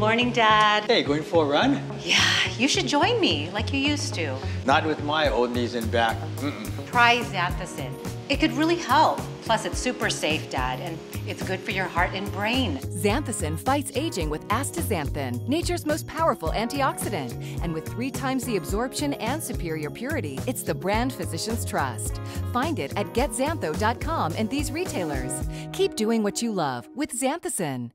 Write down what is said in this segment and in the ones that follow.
Morning, Dad. Hey, going for a run? Yeah, you should join me like you used to. Not with my old knees and back. Try Xanthicin. It could really help. Plus, it's super safe, Dad, and it's good for your heart and brain. Xanthicin fights aging with astaxanthin, nature's most powerful antioxidant. And with 3 times the absorption and superior purity, it's the brand physicians trust. Find it at getxantho.com and these retailers. Keep doing what you love with Xanthicin.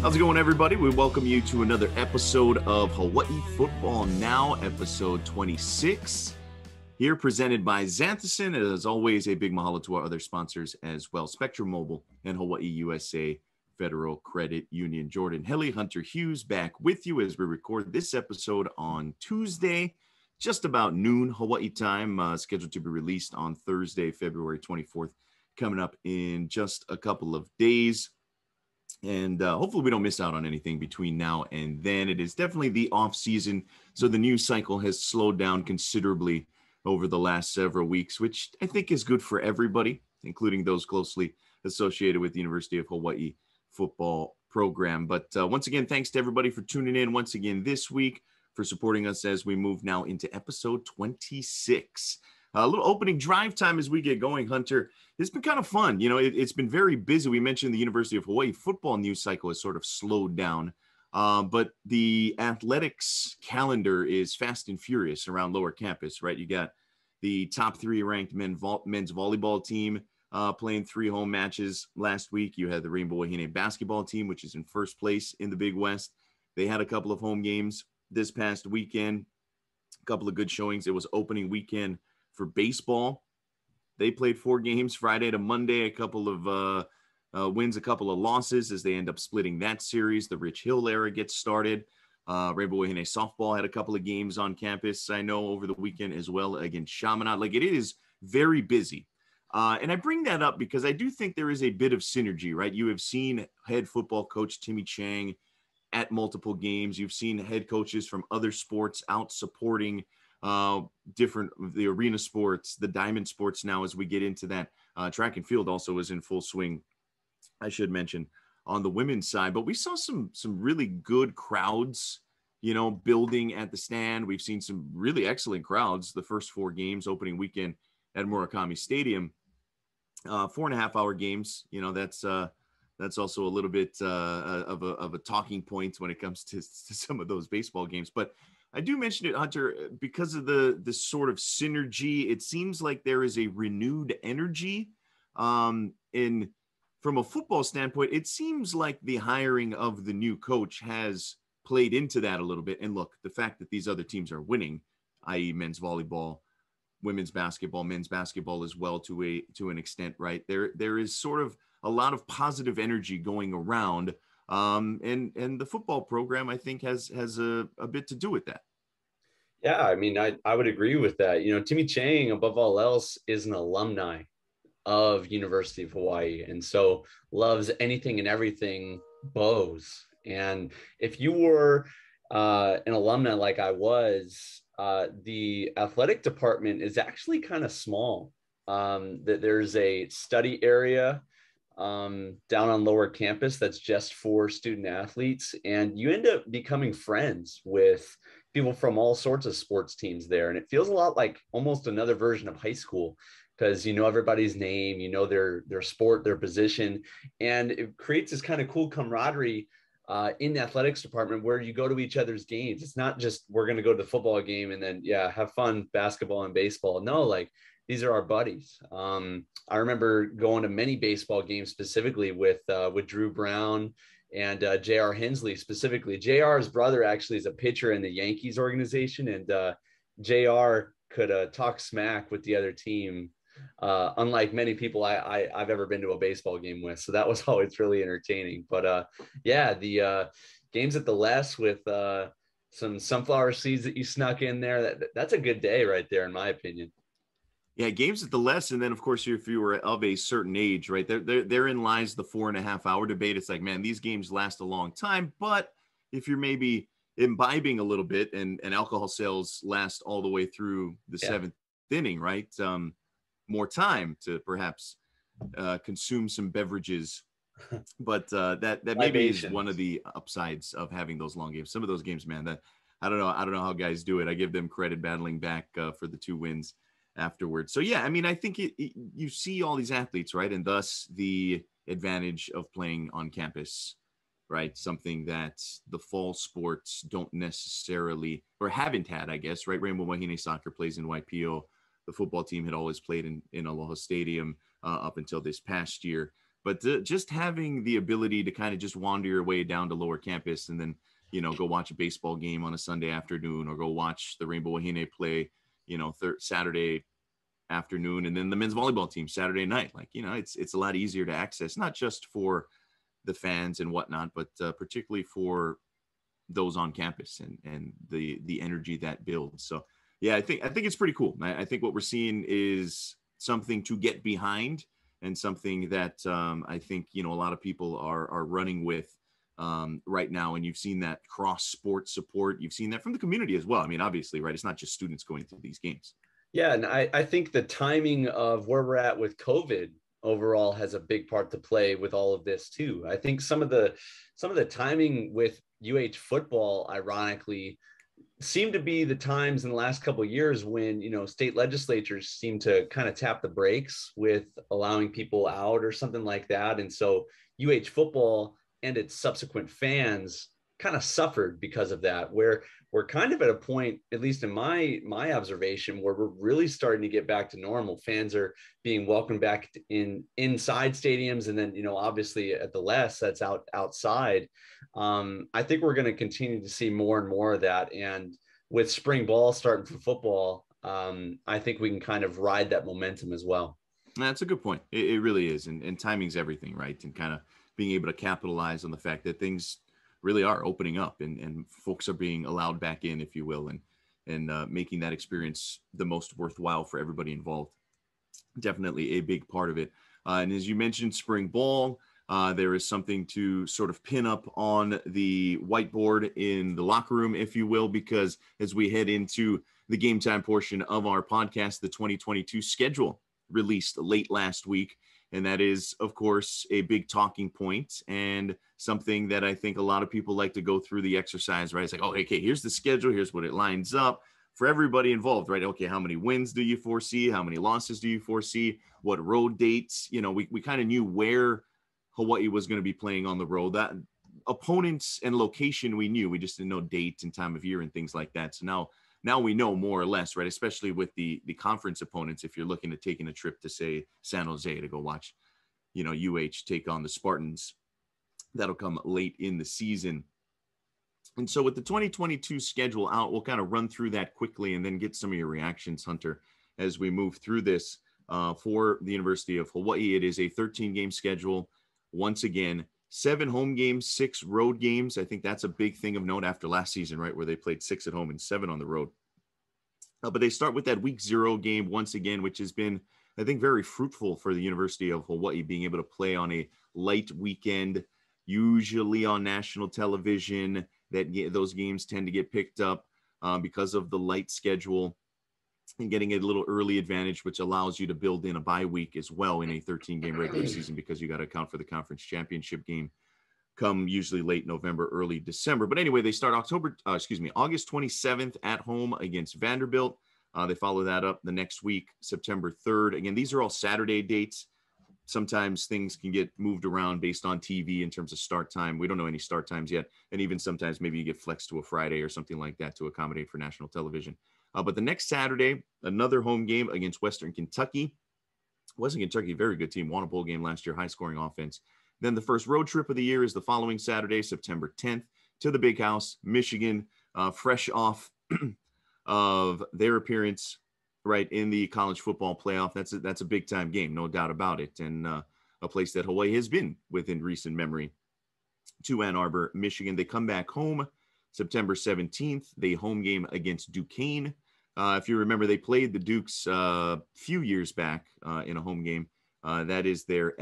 How's it going, everybody? We welcome you to another episode of Hawaii Football Now, episode 26. Here presented by Xanthicin. As always, a big mahalo to our other sponsors as well, Spectrum Mobile and Hawaii USA Federal Credit Union. Jordan Helle, Hunter Hughes back with you as we record this episode on Tuesday, just about noon Hawaii time, scheduled to be released on Thursday, February 24th, coming up in just a couple of days. And hopefully we don't miss out on anything between now and then. It is definitely the off season, so the news cycle has slowed down considerably over the last several weeks, which I think is good for everybody, including those closely associated with the University of Hawaii football program. But once again, thanks to everybody for tuning in once again this week, for supporting us as we move now into episode 26. A little opening drive time as we get going, Hunter. It's been kind of fun. You know, it's been very busy. We mentioned the University of Hawaii football news cycle has sort of slowed down, but the athletics calendar is fast and furious around lower campus, right? You got the top 3 ranked men's volleyball team playing 3 home matches last week. You had the Rainbow Wahine basketball team, which is in first place in the Big West. They had a couple of home games this past weekend, a couple of good showings. It was opening weekend for baseball. They played 4 games Friday to Monday, a couple of wins, a couple of losses as they end up splitting that series. The Rich Hill era gets started. Rainbow Wahine softball had a couple of games on campus, I know, over the weekend as well against Chaminade. Like, it is very busy. And I bring that up because I do think there is a bit of synergy, right? You have seen head football coach Timmy Chang at multiple games. You've seen head coaches from other sports out supporting the arena sports, the diamond sports now as we get into that. Track and field also is in full swing, I should mention, on the women's side. But we saw some really good crowds, you know, building at the stand. We've seen some really excellent crowds the first 4 games opening weekend at Murakami Stadium. 4.5-hour games, you know, that's also a little bit of a talking point when it comes to some of those baseball games. But I do mention it, Hunter, because of the sort of synergy. It seems like there is a renewed energy. From a football standpoint, it seems like the hiring of the new coach has played into that a little bit. And look, the fact that these other teams are winning, i.e. men's volleyball, women's basketball, men's basketball as well to an extent, right? There is sort of a lot of positive energy going around. And the football program, I think, has a bit to do with that. Yeah, I mean, I would agree with that. You know, Timmy Chang, above all else, is an alumni of University of Hawaii, and so loves anything and everything bows. And if you were an alumni like I was, the athletic department is actually kind of small. That there's a study area down on lower campus that's just for student athletes, and you end up becoming friends with people from all sorts of sports teams there. And it feels a lot like almost another version of high school, because you know everybody's name, you know their sport, their position, and it creates this kind of cool camaraderie in the athletics department where you go to each other's games. It's not just we're going to go to the football game and then have fun basketball and baseball. No, like, these are our buddies. I remember going to many baseball games specifically with Drew Brown and J.R. Hensley specifically. J.R.'s brother actually is a pitcher in the Yankees organization, and J.R. could talk smack with the other team, unlike many people I've ever been to a baseball game with. So that was always really entertaining. But the games at the Les with some sunflower seeds that you snuck in there, that's a good day right there, in my opinion. Yeah, games at the Les, and then of course if you were of a certain age, right, therein lies the 4.5-hour debate. It's like, man, these games last a long time, but if you're maybe imbibing a little bit, and alcohol sales last all the way through the 7th inning, right? More time to perhaps consume some beverages. But that maybe is one of the upsides of having those long games. Some of those games, man, that I don't know how guys do it. I give them credit battling back for the 2 wins afterwards. So yeah, I mean, I think you see all these athletes, right? And thus the advantage of playing on campus, right? Something that the fall sports don't necessarily, or haven't had, I guess, right? Rainbow Wahine soccer plays in Waipio. The football team had always played in Aloha Stadium up until this past year. But just having the ability to kind of just wander your way down to lower campus and then, go watch a baseball game on a Sunday afternoon, or go watch the Rainbow Wahine play, Saturday afternoon, and then the men's volleyball team Saturday night. Like, it's a lot easier to access, not just for the fans and whatnot, but particularly for those on campus and the energy that builds. So yeah, I think it's pretty cool. I think what we're seeing is something to get behind, and something that I think, a lot of people are running with right now. And you've seen that cross sport support. You've seen that from the community as well. I mean, obviously, right, it's not just students going to these games. Yeah, and I think the timing of where we're at with COVID overall has a big part to play with all of this too. I think some of the timing with UH football, ironically, seem to be the times in the last couple of years when, state legislatures seem to kind of tap the brakes with allowing people out or something like that. And so UH football and its subsequent fans kind of suffered because of that, where we're kind of at a point, at least in my observation, where we're really starting to get back to normal. Fans are being welcomed back inside stadiums, and then obviously at the less that's outside. I think we're going to continue to see more and more of that, and with spring ball starting for football, I think we can kind of ride that momentum as well. That's a good point. It really is, and timing's everything, right? And kind of being able to capitalize on the fact that things really are opening up, and folks are being allowed back in, if you will, and making that experience the most worthwhile for everybody involved. Definitely a big part of it. And as you mentioned, spring ball, there is something to sort of pin up on the whiteboard in the locker room, if you will, because as we head into the game time portion of our podcast, the 2022 schedule released late last week. And that is, of course, a big talking point, and something that I think a lot of people like to go through the exercise, right? It's like, oh, okay, here's the schedule. Here's what it lines up for everybody involved, right? Okay, how many wins do you foresee? How many losses do you foresee? What road dates? We kind of knew where Hawaii was going to be playing on the road. That opponents and location we knew. We just didn't know date and time of year and things like that. So now we know more or less, right? Especially with the conference opponents. If you're looking at taking a trip to, say, San Jose to go watch, UH take on the Spartans, that'll come late in the season. And so with the 2022 schedule out, we'll kind of run through that quickly and then get some of your reactions, Hunter, as we move through this. For the University of Hawaii, it is a 13-game schedule. Once again, 7 home games, 6 road games. I think that's a big thing of note after last season, right, where they played 6 at home and 7 on the road. But they start with that week 0 game once again, which has been, I think, very fruitful for the University of Hawaii, being able to play on a light weekend, usually on national television. Those games tend to get picked up because of the light schedule, and getting a little early advantage, which allows you to build in a bye week as well in a 13-game regular season, because you got to account for the conference championship game come usually late November, early December. But anyway, they start August 27th at home against Vanderbilt. They follow that up the next week, September 3rd. Again, these are all Saturday dates. Sometimes things can get moved around based on TV in terms of start time. We don't know any start times yet. And even sometimes maybe you get flexed to a Friday or something like that to accommodate for national television. But the next Saturday, another home game against Western Kentucky. Western Kentucky, very good team, won a bowl game last year, high-scoring offense. Then the first road trip of the year is the following Saturday, September 10th, to the Big House, Michigan, fresh off of their appearance right in the college football playoff. That's a big-time game, no doubt about it, and a place that Hawaii has been within recent memory. To Ann Arbor, Michigan. They come back home September 17th, the home game against Duquesne. If you remember, they played the Dukes a few years back in a home game. That is their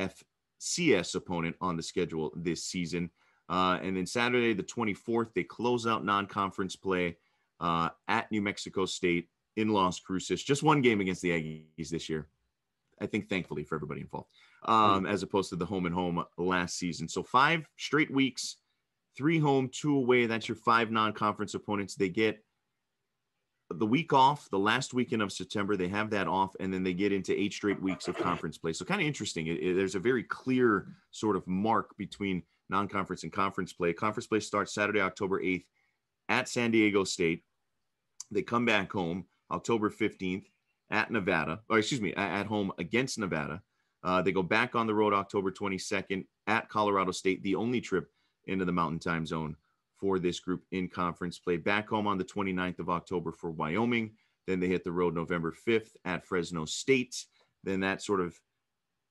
FCS opponent on the schedule this season. And then Saturday, the 24th, they close out non-conference play at New Mexico State in Las Cruces. Just one game against the Aggies this year. I think thankfully for everybody involved, as opposed to the home and home last season. So 5 straight weeks, 3 home, 2 away. That's your 5 non-conference opponents. They get the week off, the last weekend of September. They have that off, and then they get into 8 straight weeks of conference play. So kind of interesting. There's a very clear sort of mark between non-conference and conference play. Conference play starts Saturday, October 8th at San Diego State. They come back home October 15th at Nevada, at home against Nevada. They go back on the road October 22nd at Colorado State, the only trip into the Mountain Time Zone for this group in conference play. Back home on the 29th of October for Wyoming. Then they hit the road November 5th at Fresno State. Then that sort of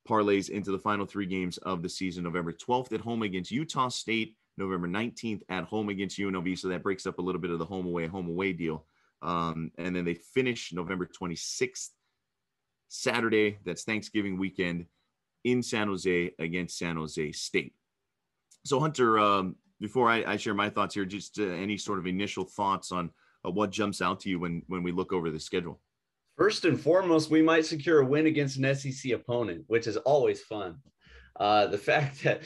parlays into the final 3 games of the season. November 12th at home against Utah State. November 19th at home against UNLV. So that breaks up a little bit of the home away deal. And then they finish November 26th, Saturday. That's Thanksgiving weekend in San Jose against San Jose State. So Hunter, before I share my thoughts here, just any sort of initial thoughts on what jumps out to you when we look over the schedule? First and foremost, we might secure a win against an SEC opponent, which is always fun. The fact that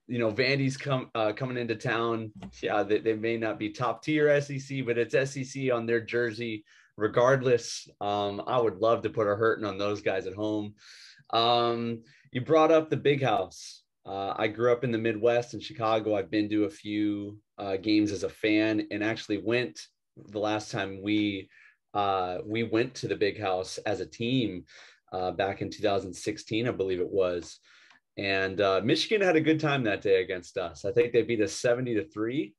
Vandy's coming into town, they may not be top tier SEC, but it's SEC on their jersey. Regardless, I would love to put a hurting on those guys at home. You brought up the Big House. I grew up in the Midwest in Chicago. I've been to a few games as a fan, and actually went the last time we went to the Big House as a team back in 2016, I believe it was. And Michigan had a good time that day against us. I think they beat us 70-3.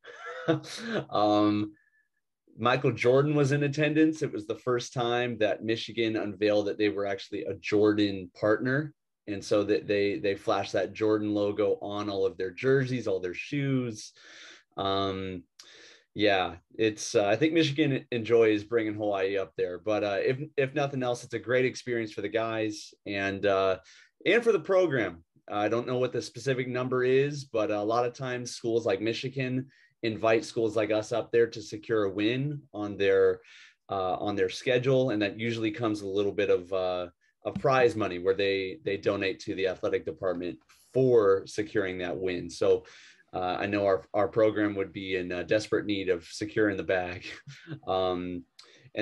Michael Jordan was in attendance. It was the first time that Michigan unveiled that they were actually a Jordan partner. And so that they flashed that Jordan logo on all of their jerseys, all their shoes. It's I think Michigan enjoys bringing Hawaii up there. But if nothing else, it's a great experience for the guys and for the program. I don't know what the specific number is, but a lot of times schools like Michigan invite schools like us up there to secure a win on their schedule, and that usually comes a little bit of prize money where they donate to the athletic department for securing that win. So I know our program would be in desperate need of securing the bag. And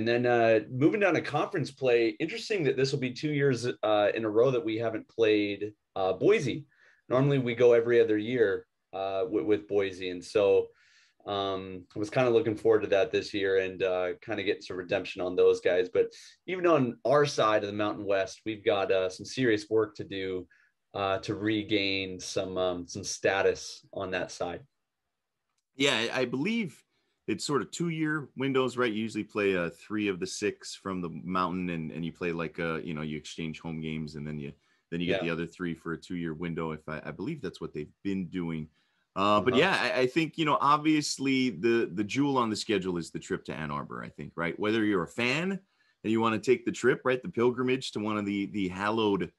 then moving down to conference play, interesting that this will be 2 years in a row that we haven't played Boise. Normally we go every other year with Boise. And so I was kind of looking forward to that this year and kind of getting some redemption on those guys. But even on our side of the Mountain West, we've got some serious work to do to regain some status on that side. Yeah, I believe it's sort of 2-year windows, right? You usually play 3 of the 6 from the mountain, and you play like you exchange home games, and then you get the other 3 for a 2-year window. If I believe that's what they've been doing. But yeah, I think, obviously the jewel on the schedule is the trip to Ann Arbor, I think, right? Whether you're a fan and you want to take the trip, right? The pilgrimage to one of the hallowed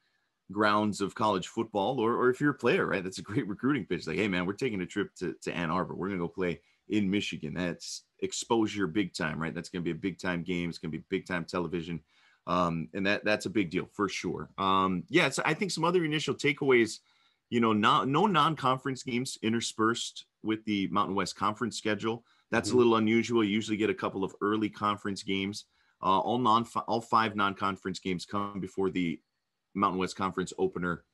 grounds of college football, or if you're a player, right? That's a great recruiting pitch. Like, hey man, we're taking a trip to Ann Arbor. We're going to go play in Michigan. That's exposure big time, right? That's going to be a big time game. It's going to be big time television. And that's a big deal for sure. So I think some other initial takeaways, no non-conference games interspersed with the Mountain West Conference schedule. That's a little unusual. You usually get a couple of early conference games. All 5 non-conference games come before the Mountain West Conference opener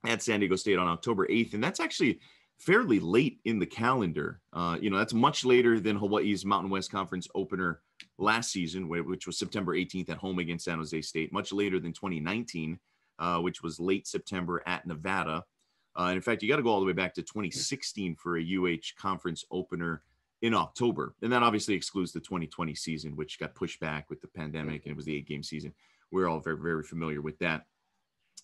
at San Diego State on October 8th. And that's actually fairly late in the calendar. That's much later than Hawaii's Mountain West Conference opener last season, which was September 18th at home against San Jose State, much later than 2019, which was late September at Nevada. And in fact, you got to go all the way back to 2016 for a UH conference opener in October. And that obviously excludes the 2020 season, which got pushed back with the pandemic, and it was the 8-game season. We're all very, very familiar with that.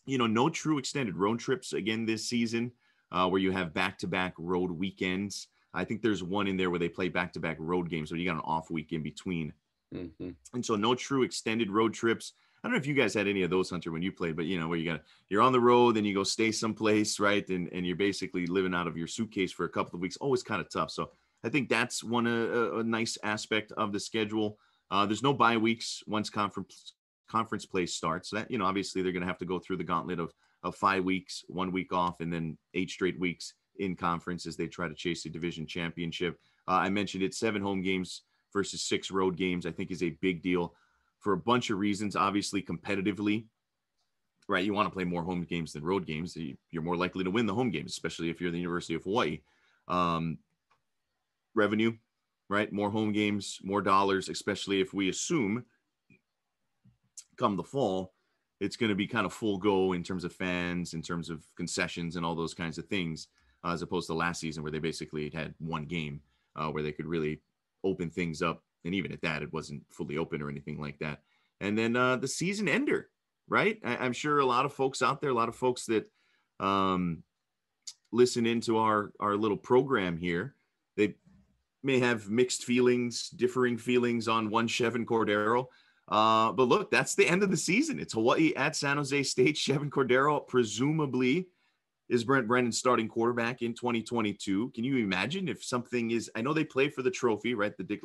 No true extended road trips again this season, where you have back-to-back road weekends. I think there's one in there where they play back-to-back road games, so you got an off week in between. And so no true extended road trips. I don't know if you guys had any of those, Hunter, when you played, but where you're on the road, then you go stay someplace, right? And you're basically living out of your suitcase for a couple of weeks. Always kind of tough. So I think that's a nice aspect of the schedule. There's no bye weeks once conference play starts. So that, obviously they're going to have to go through the gauntlet of 5 weeks, 1 week off, and then 8 straight weeks in conference as they try to chase the division championship. I mentioned it, 7 home games versus 6 road games, I think is a big deal for a bunch of reasons. Obviously, competitively, right? You want to play more home games than road games. You're more likely to win the home games, especially if you're the University of Hawaii. Revenue, right? More home games, more dollars, especially if we assume come the fall, it's going to be kind of full go in terms of fans, in terms of concessions and all those kinds of things, as opposed to last season where they basically had 1 game where they could really open things up. And even at that, it wasn't fully open or anything like that. And then the season ender, right? I'm sure a lot of folks out there, a lot of folks that listen into our little program here, they may have mixed feelings, differing feelings on one Chevan Cordero. But look, that's the end of the season. It's Hawaii at San Jose State. Chevan Cordero presumably is Brent Brennan's starting quarterback in 2022. Can you imagine if something is, I know they play for the trophy, right? The Dick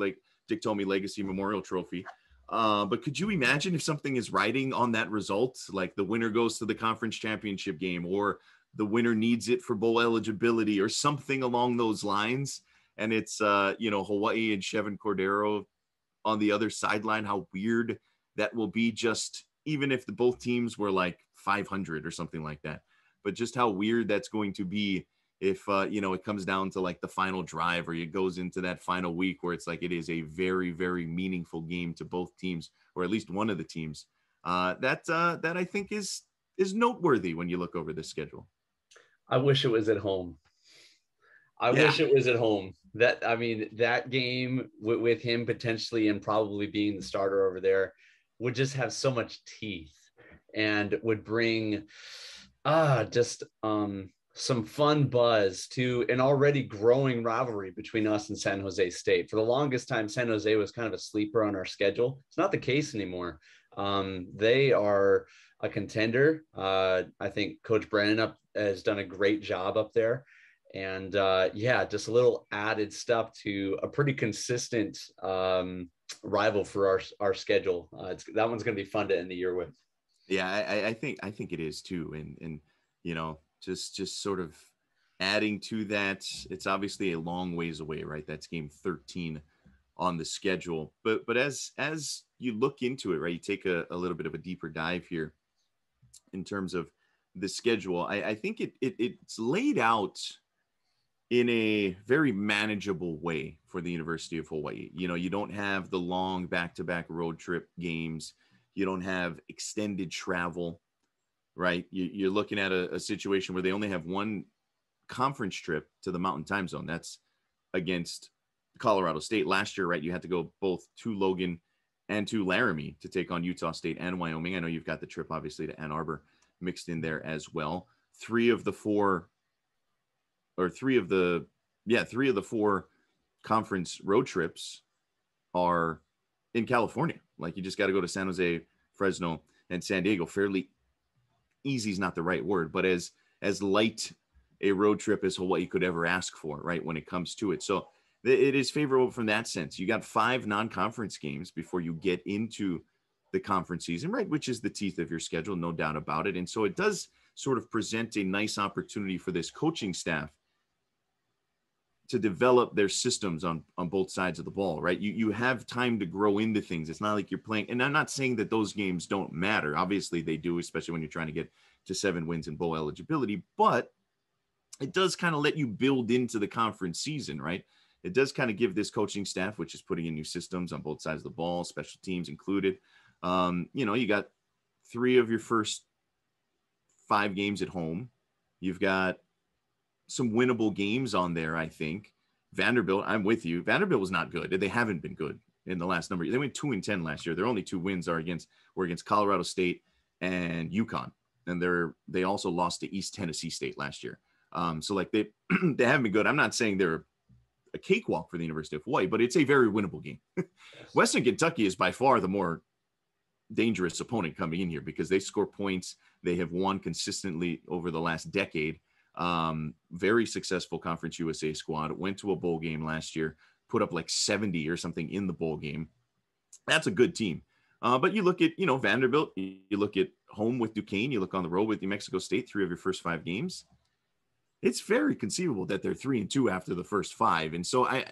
Tomey Legacy Memorial Trophy. But could you imagine if something is riding on that result, like the winner goes to the conference championship game, or the winner needs it for bowl eligibility, or something along those lines? And it's, Hawaii and Chevan Cordero on the other sideline, how weird that will be, just even if both teams were like 500 or something like that. But just how weird that's going to be if, it comes down to like the final drive, or it goes into that final week where it's like it is a very, very meaningful game to both teams, or at least one of the teams. That I think is noteworthy when you look over the schedule. I wish it was at home. I wish it was at home. That game with him potentially and probably being the starter over there would just have so much teeth and would bring some fun buzz to an already growing rivalry between us and San Jose State. For the longest time, San Jose was kind of a sleeper on our schedule. It's not the case anymore. They are a contender. I think Coach Brennan has done a great job up there. And just a little added stuff to a pretty consistent rival for our schedule. That one's going to be fun to end the year with. Yeah, I think it is too. And just sort of adding to that, it's obviously a long ways away, right? That's game 13 on the schedule. But as you look into it, right, you take a little bit of a deeper dive here in terms of the schedule. I think it's laid out in a very manageable way for the University of Hawaii. You don't have the long back-to-back road trip games. You don't have extended travel, right? You're looking at a situation where they only have 1 conference trip to the Mountain Time Zone. That's against Colorado State. Last year, right, you had to go both to Logan and to Laramie to take on Utah State and Wyoming. I know you've got the trip, obviously, to Ann Arbor mixed in there as well. 3 of the 4 conference road trips are in California. Like, you just got to go to San Jose, Fresno, and San Diego. Fairly easy is not the right word, but as light a road trip as Hawaii could ever ask for, right, when it comes to it. So it is favorable from that sense. You got 5 non-conference games before you get into the conference season, right, which is the teeth of your schedule, no doubt about it. And so it does sort of present a nice opportunity for this coaching staff to develop their systems on both sides of the ball, right? You have time to grow into things. It's not like you're playing, and I'm not saying that those games don't matter. Obviously they do, especially when you're trying to get to 7 wins and bowl eligibility, but it does kind of let you build into the conference season, right? It does kind of give this coaching staff, which is putting in new systems on both sides of the ball, special teams included. You got 3 of your first 5 games at home. You've got some winnable games on there, I think. Vanderbilt, I'm with you. Vanderbilt was not good. They haven't been good in the last number. They went 2-10 last year. Their only 2 wins were against Colorado State and UConn. And they also lost to East Tennessee State last year. So like they haven't been good. I'm not saying they're a cakewalk for the University of Hawaii, but it's a very winnable game. Western Kentucky is by far the more dangerous opponent coming in here because they score points. They have won consistently over the last decade. Very successful Conference USA squad. Went to a bowl game last year, put up like 70 or something in the bowl game. That's a good team. But you look at, Vanderbilt, you look at home with Duquesne, you look on the road with New Mexico State, 3 of your first 5 games. It's very conceivable that they're 3-2 after the first 5. And so I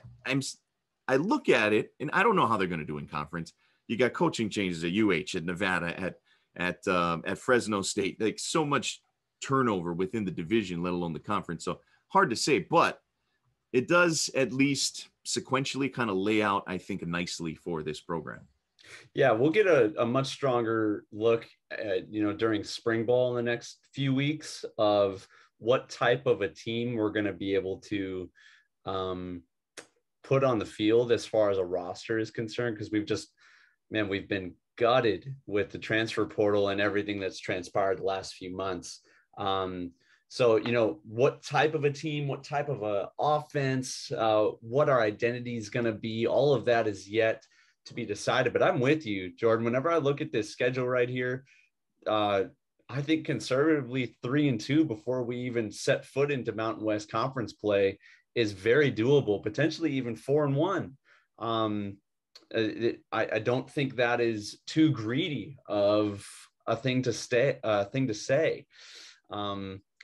look at it, and I don't know how they're going to do in conference. You got coaching changes at UH, at Nevada, at Fresno State, like so much turnover within the division, let alone the conference. So hard to say, but it does at least sequentially kind of lay out, I think, nicely for this program. Yeah, we'll get a much stronger look at, during spring ball in the next few weeks of what type of a team we're going to be able to put on the field as far as a roster is concerned. Because we've been gutted with the transfer portal and everything that's transpired the last few months. So, what type of a team, what type of a offense, what our identity is going to be, all of that is yet to be decided. But I'm with you, Jordan. Whenever I look at this schedule right here, I think conservatively 3-2 before we even set foot into Mountain West Conference play is very doable, potentially even 4-1. I don't think that is too greedy of a thing to say.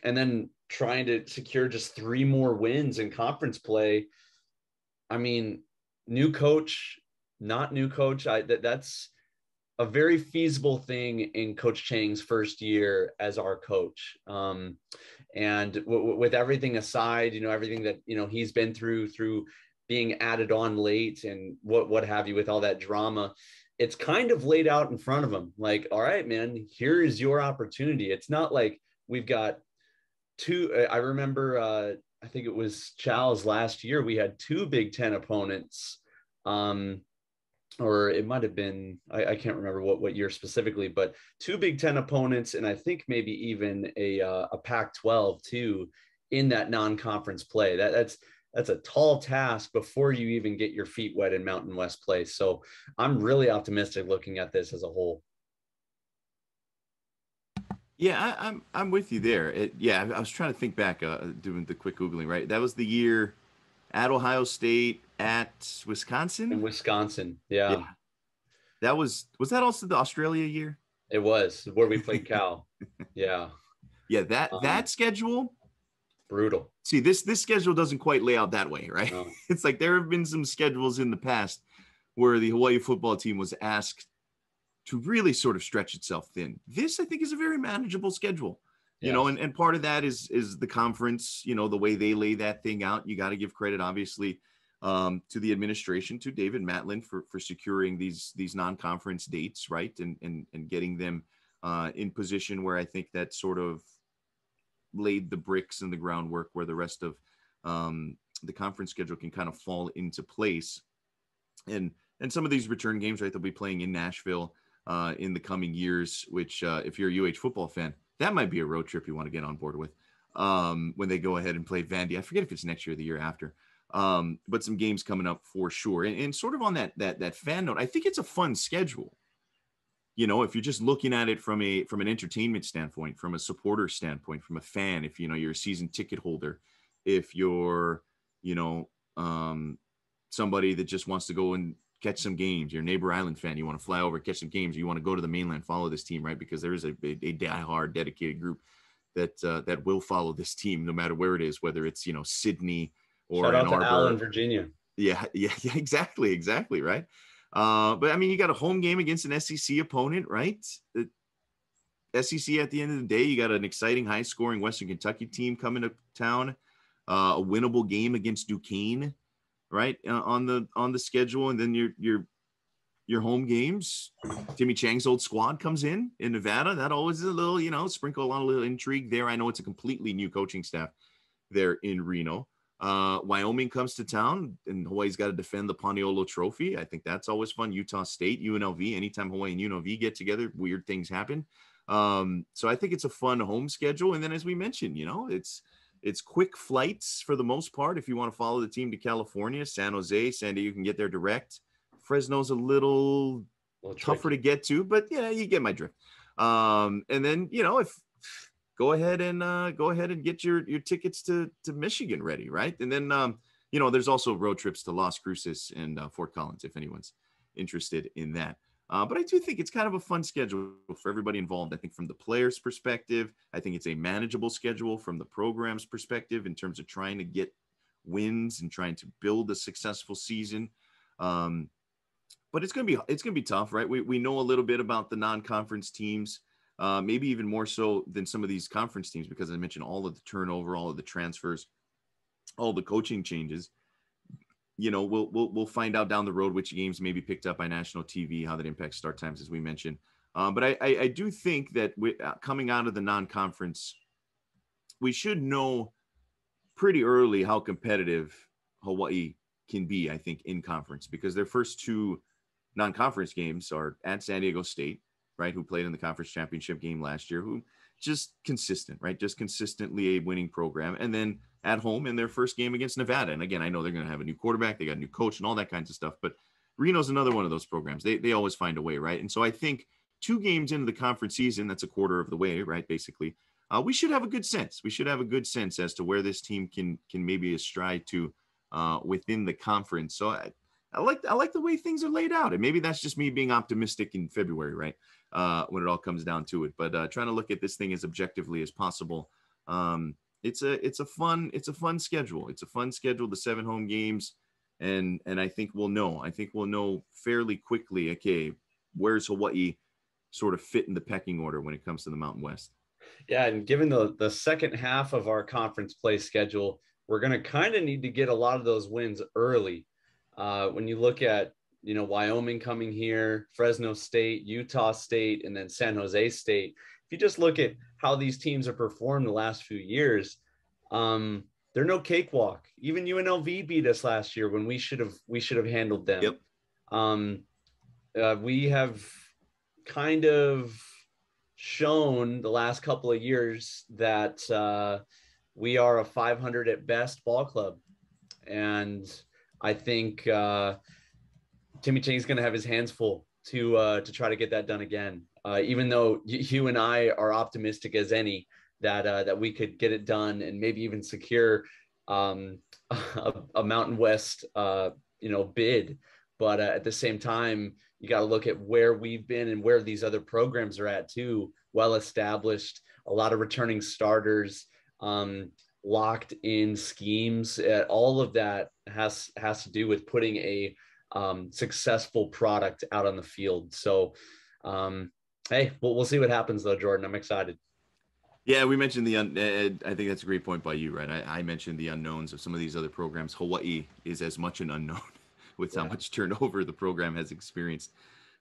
And then trying to secure just 3 more wins in conference play. I mean, new coach, not new coach. That's a very feasible thing in Coach Chang's first year as our coach. And with everything aside, everything that, he's been through being added on late and what have you, with all that drama, it's kind of laid out in front of him. Like, all right, man, here is your opportunity. It's not like we've got 2. I remember, I think it was Chow's last year, we had 2 Big Ten opponents, or it might have been, I can't remember what year specifically, but 2 Big Ten opponents, and I think maybe even a Pac-12 too in that non-conference play. That's a tall task before you even get your feet wet in Mountain West play. So I'm really optimistic looking at this as a whole. Yeah, I'm with you there. I was trying to think back, doing the quick Googling, right? That was the year at Ohio State, at Wisconsin. In Wisconsin, yeah. Was that also the Australia year? It was where we played Cal. Yeah. Yeah, that schedule, brutal. See, this schedule doesn't quite lay out that way, right? No. It's like there have been some schedules in the past where the Hawaii football team was asked to really sort of stretch itself thin. This, I think, is a very manageable schedule. Yes. And part of that is the conference, the way they lay that thing out. You got to give credit, obviously, to the administration, to David Matlin for securing these non-conference dates, right? And getting them in position where I think that sort of laid the bricks and the groundwork where the rest of the conference schedule can kind of fall into place. And some of these return games, right, they'll be playing in Nashville in the coming years, which if you're a UH football fan, that might be a road trip you want to get on board with when they go ahead and play Vandy. I forget if it's next year or the year after, but some games coming up for sure. And sort of on that fan note, I think it's a fun schedule. If you're just looking at it from an entertainment standpoint, from a supporter standpoint, from a fan, if you're a season ticket holder, if you're somebody that just wants to go and catch some games, you're a Neighbor Island fan, you want to fly over, catch some games, you want to go to the mainland, follow this team, right? Because there is a diehard dedicated group that will follow this team no matter where it is, whether it's Sydney or shout out Ann Arbor. To Allen, Virginia. Yeah, exactly, right. But I mean, you got a home game against an SEC opponent, right? The SEC, at the end of the day, you got an exciting, high-scoring Western Kentucky team coming to town, a winnable game against Duquesne, right, on the schedule, and then your home games. Timmy Chang's old squad comes in Nevada. That always is a little, sprinkle a little intrigue there. I know it's a completely new coaching staff there in Reno. Wyoming comes to town, and Hawaii's got to defend the Paniolo Trophy. I think that's always fun. Utah State, UNLV. Anytime Hawaii and UNLV get together, weird things happen. So I think it's a fun home schedule. And then, as we mentioned, it's quick flights for the most part. If you want to follow the team to California, San Jose, San Diego, you can get there direct. Fresno's a little tougher to get to, but yeah, you get my drift. And then, if go ahead and get your tickets to Michigan ready, right? And then, there's also road trips to Las Cruces and Fort Collins if anyone's interested in that. But I do think it's kind of a fun schedule for everybody involved. I think from the players' perspective, I think it's a manageable schedule from the program's perspective in terms of trying to get wins and trying to build a successful season. But it's gonna be tough, right? We know a little bit about the non-conference teams, maybe even more so than some of these conference teams, because I mentioned all of the turnover, all of the transfers, all the coaching changes. You know, we'll find out down the road which games may be picked up by national TV, how that impacts start times, as we mentioned. But I do think that coming out of the non-conference, we should know pretty early how competitive Hawaii can be, I think, in conference, because their first two non-conference games are at San Diego State, right, who played in the conference championship game last year, who just consistent, right, just consistently a winning program, and then at home in their first game against Nevada. And again, I know they're going to have a new quarterback, they got a new coach and all that kinds of stuff, but Reno's another one of those programs. They always find a way, right? And so I think 2 games into the conference season, that's a quarter of the way, right, basically, we should have a good sense. We should have a good sense as to where this team can maybe stride to within the conference. So I like the way things are laid out, and maybe that's just me being optimistic in February, right? When it all comes down to it, but trying to look at this thing as objectively as possible. It's a fun schedule. It's a fun schedule. The 7 home games, and I think we'll know fairly quickly. Okay, where's Hawaii sort of fit in the pecking order when it comes to the Mountain West? Yeah, and given the second half of our conference play schedule, we're going to kind of need to get a lot of those wins early. When you look at, Wyoming coming here, Fresno State, Utah State, and then San Jose State, if you just look at how these teams have performed the last few years, they're no cakewalk. Even UNLV beat us last year when we should have handled them. Yep. We have kind of shown the last couple of years that we are a 500 at best ball club, and I think Timmy Ching's going to have his hands full to try to get that done again. Even though you and I are optimistic as any that we could get it done and maybe even secure a Mountain West bid, but at the same time, you got to look at where we've been and where these other programs are at too. Well established, a lot of returning starters, locked in schemes. All of that has to do with putting a successful product out on the field. So, hey, we'll see what happens though, Jordan. I'm excited. Yeah, we mentioned I think that's a great point by you, right? I mentioned the unknowns of some of these other programs. Hawaii is as much an unknown with how much turnover the program has experienced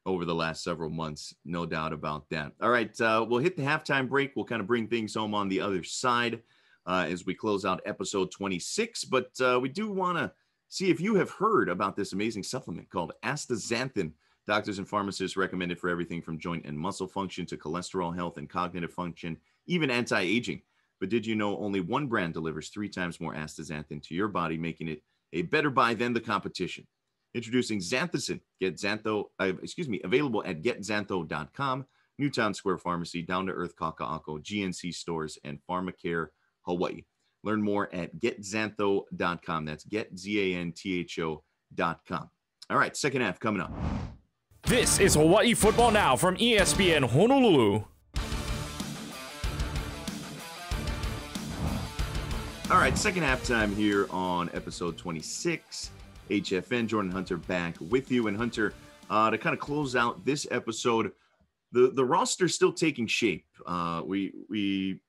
over the last several months. No doubt about that. All right, we'll hit the halftime break. We'll kind of bring things home on the other side as we close out episode 26. But we do want to see if you have heard about this amazing supplement called astaxanthin. Doctors and pharmacists recommend it for everything from joint and muscle function to cholesterol health and cognitive function, even anti-aging. But did you know only one brand delivers 3 times more astaxanthin to your body, making it a better buy than the competition? Introducing Xanthicin. Available at getxantho.com, Newtown Square Pharmacy, Down to Earth Kaka'ako, GNC stores, and Pharmacare Hawaii. Learn more at getxantho.com. That's getxantho.com. All right, second half coming up. This is Hawaii Football Now from ESPN Honolulu. All right, second half time here on episode 26. HFN, Jordan Hunter back with you. And Hunter, to kind of close out this episode, the roster's still taking shape. We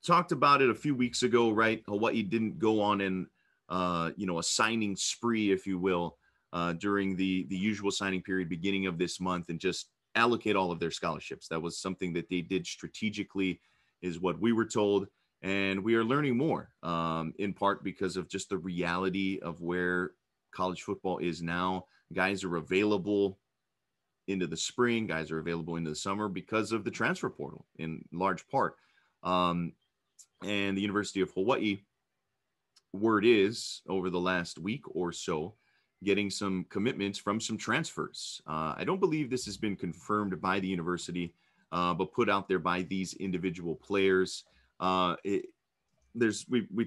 talked about it a few weeks ago, right? Hawaii didn't go on a signing spree, if you will, during the usual signing period beginning of this month and just allocate all of their scholarships. That was something that they did strategically, is what we were told. And we are learning more, in part because of just the reality of where college football is now. Guys are available into the spring. Guys are available into the summer because of the transfer portal in large part. And the University of Hawaii, word is, over the last week or so, getting some commitments from some transfers. I don't believe this has been confirmed by the university, but put out there by these individual players. We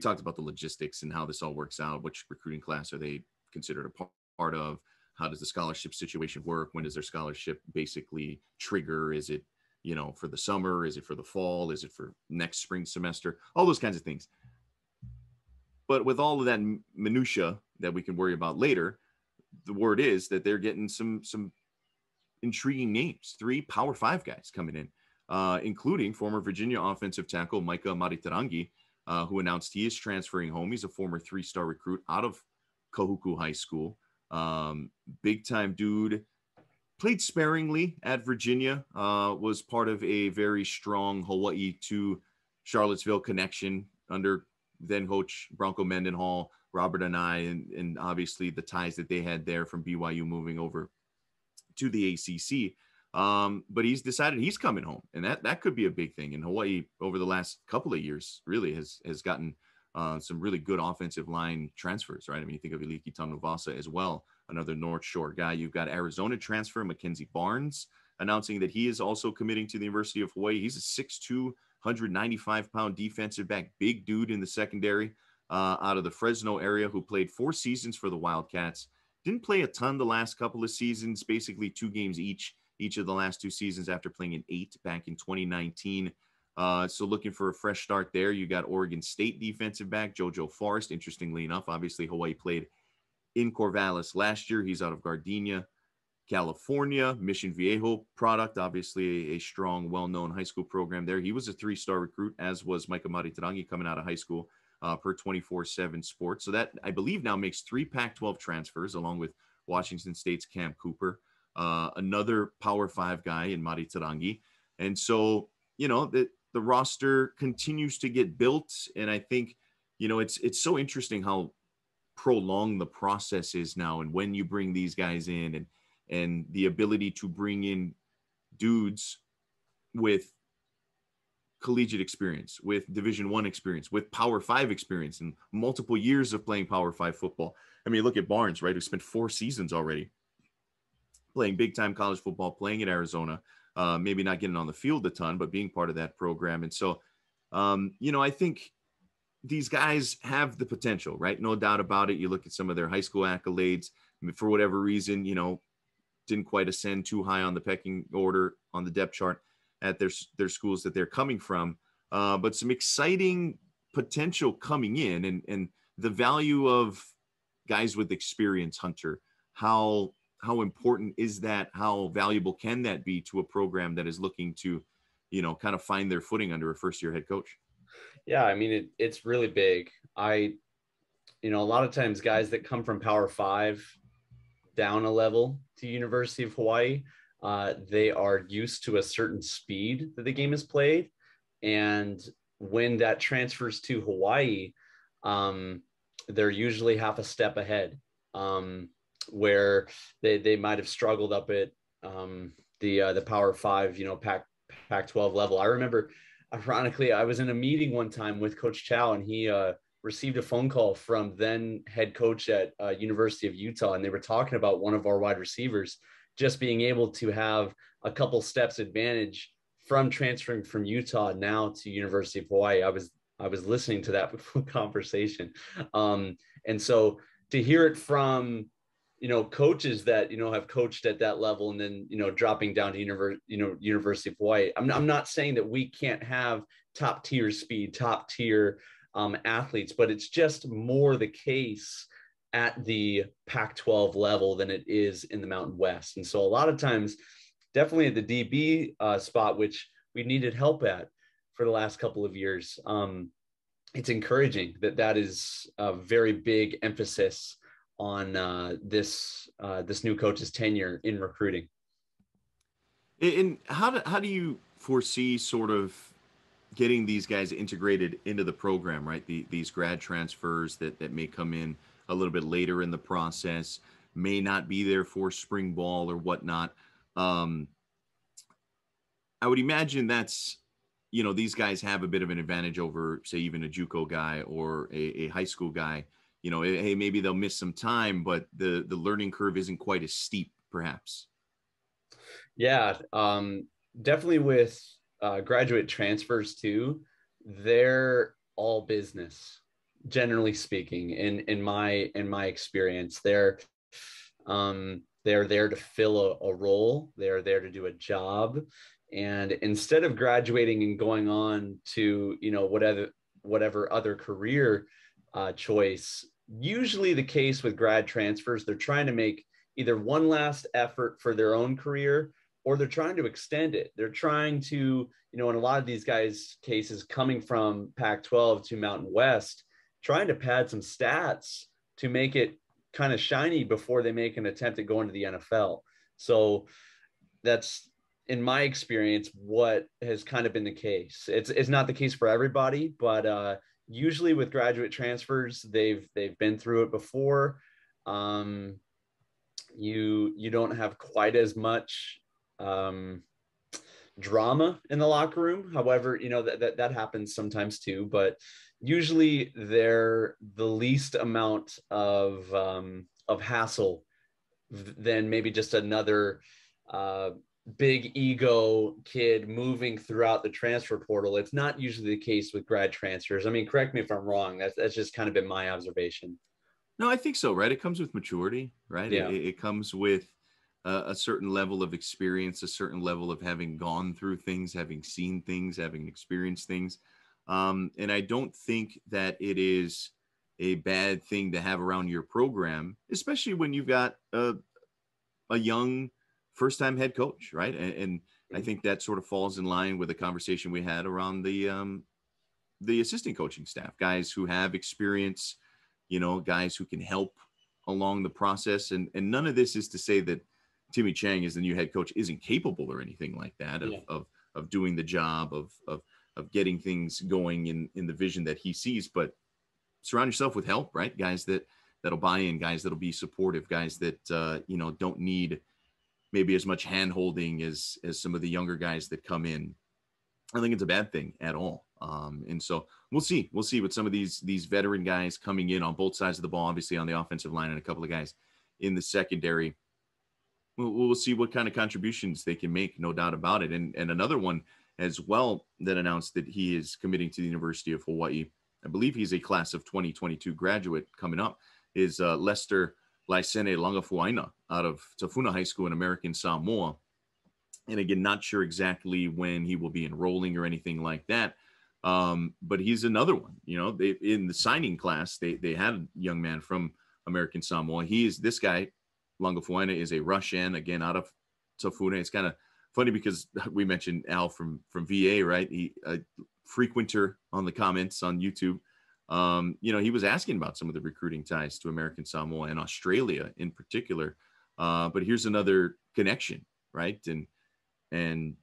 talked about the logistics and how this all works out. Which recruiting class are they considered a part of? how does the scholarship situation work? When does their scholarship basically trigger? Is it, for the summer? Is it for the fall? Is it for next spring semester? All those kinds of things. But with all of that minutia that we can worry about later, the word is that they're getting some intriguing names. 3 Power 5 guys coming in, including former Virginia offensive tackle Micah Mariteragi, who announced he is transferring home. He's a former 3-star recruit out of Kahuku High School. Big time dude. Played sparingly at Virginia, was part of a very strong Hawaii to Charlottesville connection under then coach Bronco Mendenhall, Robert and I, and obviously the ties that they had there from BYU moving over to the ACC. But he's decided he's coming home, and that could be a big thing. And Hawaii over the last couple of years really has gotten some really good offensive line transfers, right? I mean, you think of Iliki Tanuvasa as well, another North Shore guy. You've got Arizona transfer McKenzie Barnes announcing that he is also committing to the University of Hawaii. He's a 6'2", 195-pound defensive back, big dude in the secondary out of the Fresno area, who played 4 seasons for the Wildcats. Didn't play a ton the last couple of seasons, basically 2 games each of the last 2 seasons after playing in 8 back in 2019. So looking for a fresh start there. You got Oregon State defensive back Jojo Forest. Interestingly enough, obviously Hawaii played in Corvallis last year. He's out of Gardenia, California. Mission Viejo product, obviously a strong, well-known high school program there. He was a 3-star recruit, as was Micah Mariteragi coming out of high school per 24/7 Sports. So that, I believe, now makes 3 Pac-12 transfers, along with Washington State's Cam Cooper, another Power 5 guy in Mariteragi. And so, the roster continues to get built. And I think, it's so interesting how prolonged the process is now, and when you bring these guys in, and the ability to bring in dudes with collegiate experience, with Division I experience, with Power 5 experience, and multiple years of playing Power 5 football. I mean, look at Barnes, right, who spent 4 seasons already playing big-time college football, playing at Arizona, maybe not getting on the field a ton, but being part of that program. And so, I think these guys have the potential, right? No doubt about it. You look at some of their high school accolades, for whatever reason, didn't quite ascend too high on the pecking order on the depth chart at their schools that they're coming from. But some exciting potential coming in, and the value of guys with experience, Hunter, how important is that? How valuable can that be to a program that is looking to, kind of find their footing under a first-year head coach? Yeah, I mean, it's really big. A lot of times guys that come from Power 5 down a level to University of Hawaii, they are used to a certain speed that the game is played. And when that transfers to Hawaii, they're usually half a step ahead, where they might have struggled up at the Power 5, Pac-12 level. I remember, ironically, I was in a meeting one time with Coach Chow, and he received a phone call from then head coach at University of Utah, and they were talking about one of our wide receivers just being able to have a couple steps advantage from transferring from Utah now to University of Hawaii. I was listening to that conversation, and so to hear it from coaches that have coached at that level, and then dropping down to University of Hawaii. I'm not saying that we can't have top tier speed, top tier athletes, but it's just more the case at the Pac-12 level than it is in the Mountain West. And so a lot of times, definitely at the DB spot, which we needed help at for the last couple of years, it's encouraging that is a very big emphasis on this new coach's tenure in recruiting. And how do you foresee sort of getting these guys integrated into the program, right? These grad transfers that may come in a little bit later in the process, may not be there for spring ball or whatnot. I would imagine that's, these guys have a bit of an advantage over, say, even a JUCO guy or a high school guy. Hey, maybe they'll miss some time, but the learning curve isn't quite as steep, perhaps. Yeah, definitely with graduate transfers too. They're all business, generally speaking. In my experience, they're They're there to fill a role. They're there to do a job. And instead of graduating and going on to, whatever other career choice, usually the case with grad transfers, they're trying to make either one last effort for their own career, or they're trying to extend it. They're trying to, in a lot of these guys' cases, coming from Pac-12 to Mountain West, trying to pad some stats to make it kind of shiny before they make an attempt at going to the NFL. So that's, in my experience, what has kind of been the case. It's not the case for everybody, but usually with graduate transfers, they've been through it before. You don't have quite as much drama in the locker room. However, that happens sometimes too, but usually they're the least amount of hassle than maybe just another big ego kid moving throughout the transfer portal. It's not usually the case with grad transfers. I mean, correct me if I'm wrong. That's just kind of been my observation. No, I think so, right? It comes with maturity, right? Yeah. It comes with a certain level of experience, a certain level of having gone through things, having seen things, having experienced things. And I don't think that it is a bad thing to have around your program, especially when you've got a young first-time head coach, right? And I think that sort of falls in line with the conversation we had around the assistant coaching staff, guys who have experience, guys who can help along the process. And none of this is to say that Timmy Chang, as the new head coach, isn't capable or anything like that of doing the job of getting things going in the vision that he sees. But surround yourself with help, right? Guys that'll buy in, guys that'll be supportive, guys that don't need maybe as much hand holding as some of the younger guys that come in. I don't think it's a bad thing at all. And so we'll see with some of these veteran guys coming in on both sides of the ball, obviously on the offensive line, and a couple of guys in the secondary. We'll see what kind of contributions they can make, no doubt about it. And another one as well that announced that he is committing to the University of Hawaii. I believe he's a class of 2022 graduate coming up, is Lester Lycene Langafowaina out of Tafuna High School in American Samoa. And again, not sure exactly when he will be enrolling or anything like that. But he's another one, in the signing class, they had a young man from American Samoa. This guy, Langafowaina, is a Russian, again, out of Tafuna. It's kind of funny because we mentioned Al from VA, right? He a frequenter on the comments on YouTube. He was asking about some of the recruiting ties to American Samoa and Australia in particular. But here's another connection, right? And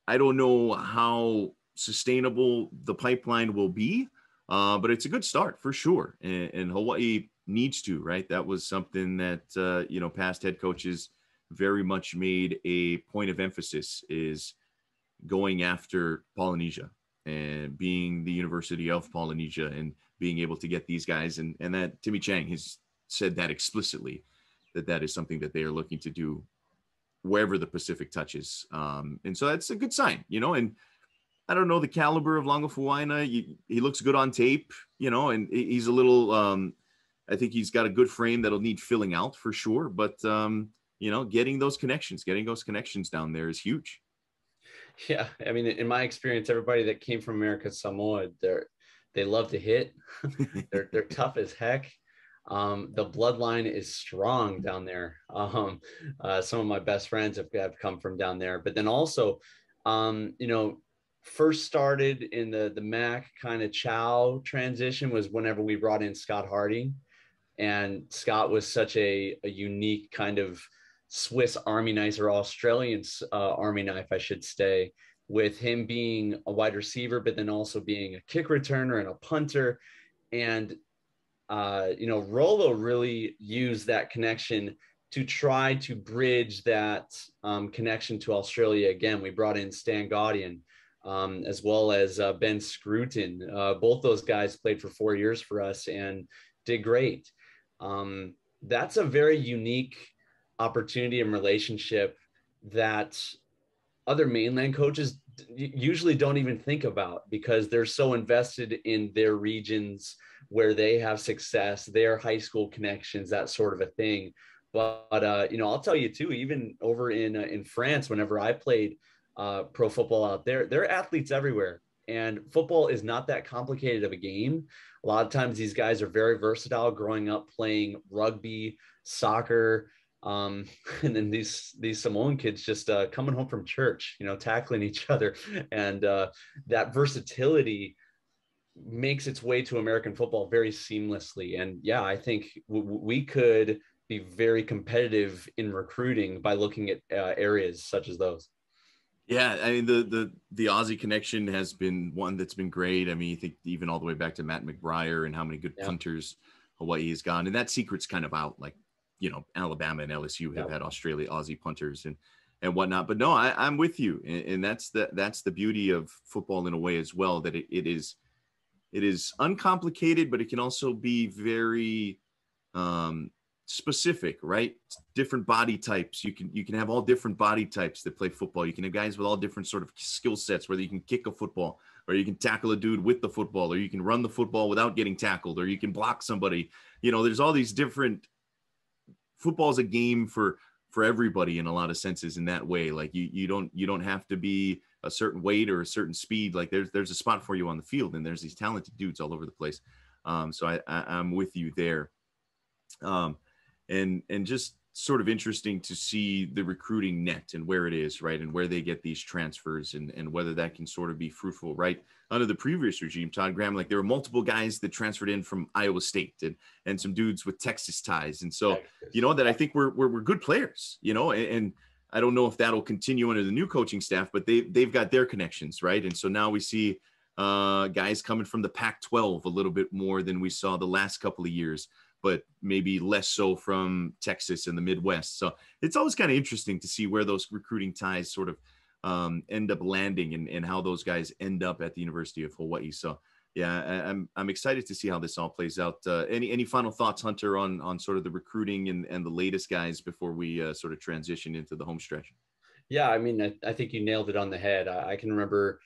I don't know how sustainable the pipeline will be, but it's a good start for sure. And Hawaii needs to, right? That was something that, past head coaches very much made a point of emphasis, is going after Polynesia and being the University of Polynesia and being able to get these guys. And that Timmy Chang has said that explicitly, that is something that they are looking to do wherever the Pacific touches. And so that's a good sign, and I don't know the caliber of Langafowaina. He looks good on tape, and he's a little, I think he's got a good frame that'll need filling out for sure. But, getting those connections down there is huge. Yeah. I mean, in my experience, everybody that came from American Samoa, they love to hit. They're tough as heck. The bloodline is strong down there. Some of my best friends have come from down there, but then also, first started in the Mac kind of Chow transition was whenever we brought in Scott Harding, and Scott was such a unique kind of Swiss Army knife, or Australian Army knife, I should say, with him being a wide receiver, but then also being a kick returner and a punter. And, Rolo really used that connection to try to bridge that connection to Australia. Again, we brought in Stan Gaudian, as well as Ben Scruton. Both those guys played for 4 years for us and did great. That's a very unique opportunity and relationship that other mainland coaches usually don't even think about, because they're so invested in their regions where they have success, their high school connections, that sort of a thing. But I'll tell you too, even over in France, whenever I played pro football out there are athletes everywhere. And football is not that complicated of a game. A lot of times these guys are very versatile, growing up playing rugby, soccer, and then these Samoan kids just coming home from church, tackling each other. And that versatility makes its way to American football very seamlessly. And yeah, I think we could be very competitive in recruiting by looking at areas such as those. Yeah, I mean the Aussie connection has been one that's been great. I mean, you think even all the way back to Matt McBriar and how many good punters Hawaii has gone, and that secret's kind of out. Like, Alabama and LSU have had Aussie punters and whatnot. But no, I'm with you, and that's the beauty of football in a way as well. That it is uncomplicated, but it can also be very specific, right? Different body types. You can have all different body types that play football. You can have guys with all different sort of skill sets, whether you can kick a football or you can tackle a dude with the football, or you can run the football without getting tackled, or you can block somebody. There's all these different. Football is a game for everybody in a lot of senses in that way. Like you don't have to be a certain weight or a certain speed. Like there's a spot for you on the field, and there's these talented dudes all over the place. So I'm with you there. And just sort of interesting to see the recruiting net and where it is, right, and where they get these transfers and whether that can sort of be fruitful, right? Under the previous regime, Todd Graham, like there were multiple guys that transferred in from Iowa State and some dudes with Texas ties. And so, that I think we're good players, and I don't know if that'll continue under the new coaching staff, but they've got their connections, right? And so now we see guys coming from the Pac-12 a little bit more than we saw the last couple of years, but maybe less so from Texas and the Midwest. So it's always kind of interesting to see where those recruiting ties sort of end up landing and how those guys end up at the University of Hawaii. So yeah, I'm excited to see how this all plays out. Any final thoughts, Hunter, on sort of the recruiting and the latest guys before we sort of transition into the home stretch? Yeah, I mean, I think you nailed it on the head. I can remember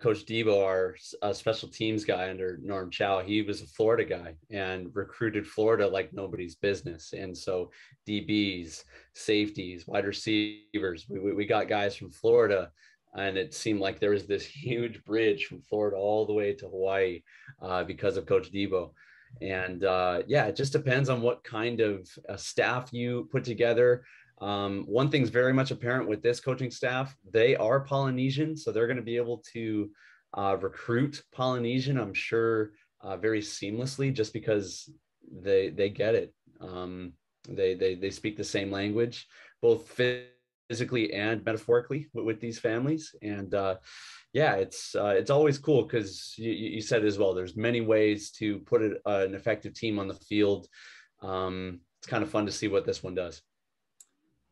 Coach Debo, our special teams guy under Norm Chow, he was a Florida guy and recruited Florida like nobody's business. And so DBs, safeties, wide receivers, we got guys from Florida, and it seemed like there was this huge bridge from Florida all the way to Hawaii because of Coach Debo. And it just depends on what kind of staff you put together. One thing's very much apparent with this coaching staff: they are Polynesian, so they're going to be able to recruit Polynesian, I'm sure, very seamlessly, just because they get it. They speak the same language, both physically and metaphorically with these families. And it's always cool because you said as well, there's many ways to put an effective team on the field. It's kind of fun to see what this one does.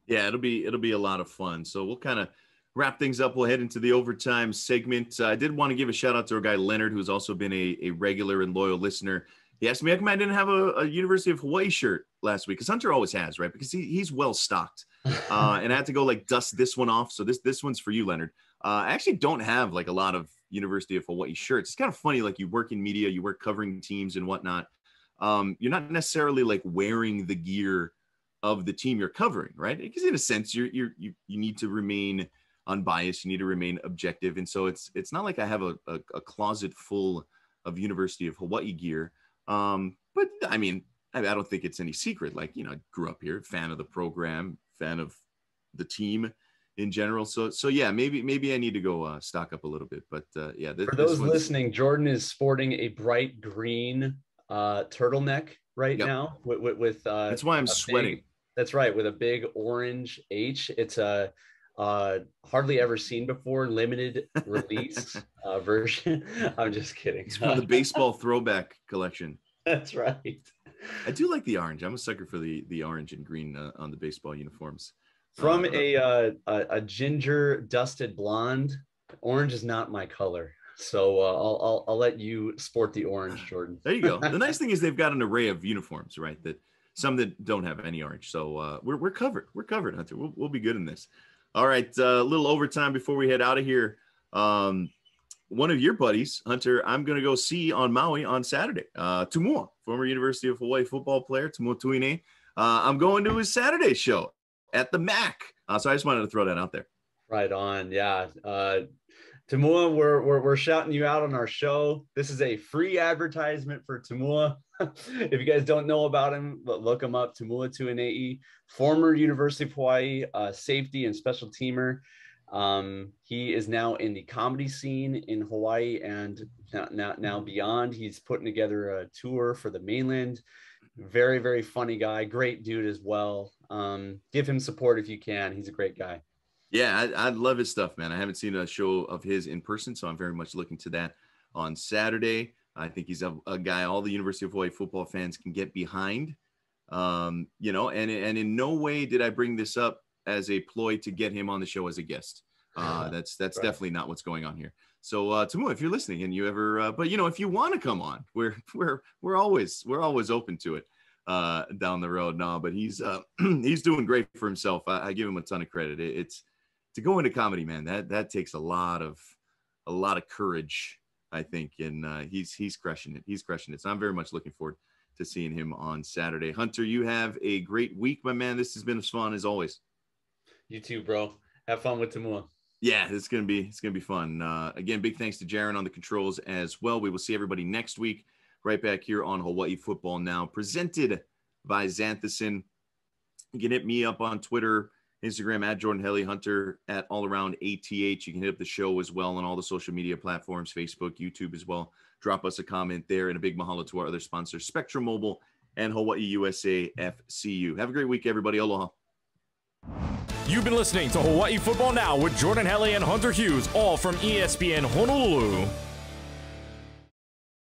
Yeah, it'll be a lot of fun. So we'll kind of wrap things up. We'll head into the overtime segment. I did want to give a shout out to our guy Leonard, who's also been a regular and loyal listener. He asked me how come I didn't have a University of Hawaii shirt last week, because Hunter always has, right? Because he's well stocked. And I had to go dust this one off. So this one's for you, Leonard. I actually don't have a lot of University of Hawaii shirts. It's kind of funny, you work in media, you work covering teams and whatnot. You're not necessarily wearing the gear of the team you're covering, right? Because in a sense, you need to remain unbiased, you need to remain objective, and so it's not like I have a closet full of University of Hawaii gear. But I mean, I don't think it's any secret. I grew up here, fan of the program, fan of the team in general. So yeah, maybe I need to go stock up a little bit. But yeah, for those listening, Jordan is sporting a bright green turtleneck right now with that's why I'm sweating. That's right, with a big orange H. It's a hardly ever seen before limited release version. I'm just kidding. It's from the baseball throwback collection. That's right. I do like the orange. I'm a sucker for the orange and green on the baseball uniforms. From a ginger dusted blonde, orange is not my color. So I'll let you sport the orange, Jordan. There you go. The nice thing is they've got an array of uniforms, right? That some that don't have any orange. So we're covered. We're covered, Hunter. We'll be good in this. All right, a little overtime before we head out of here. One of your buddies, Hunter, I'm going to go see on Maui on Saturday. Tumua, former University of Hawaii football player, Tumua Tuine. I'm going to his Saturday show at the Mac. So I just wanted to throw that out there. Right on. Yeah. Tamua, we're shouting you out on our show. This is a free advertisement for Tamua. If you guys don't know about him, look him up. Tamua Tuanei, former University of Hawaii safety and special teamer. He is now in the comedy scene in Hawaii and now beyond. He's putting together a tour for the mainland. Very, very funny guy. Great dude as well. Give him support if you can. He's a great guy. Yeah, I love his stuff, man. I haven't seen a show of his in person, so I'm very much looking to that on Saturday. I think he's a guy all the University of Hawaii football fans can get behind. And in no way did I bring this up as a ploy to get him on the show as a guest. That's right. Definitely not what's going on here. So Tamu, if you're listening and you ever, but if you want to come on, we're always open to it down the road. No, but he's doing great for himself. I give him a ton of credit. It's to go into comedy, man. That takes a lot of courage, I think, and he's crushing it. He's crushing it. So I'm very much looking forward to seeing him on Saturday. Hunter, you have a great week, my man. This has been as fun as always. You too, bro. Have fun with Tamua. Yeah, it's gonna be fun. Again, big thanks to Jaron on the controls as well. We will see everybody next week, right back here on Hawaii Football Now, presented by Xanthison. You can hit me up on Twitter, Instagram at Jordan Helle Hunter, at all around ATH. You can hit up the show as well on all the social media platforms, Facebook, YouTube as well. Drop us a comment there, and a big mahalo to our other sponsors, Spectrum Mobile and Hawaii USA FCU. Have a great week, everybody. Aloha. You've been listening to Hawaii Football Now with Jordan Helle and Hunter Hughes, all from ESPN Honolulu.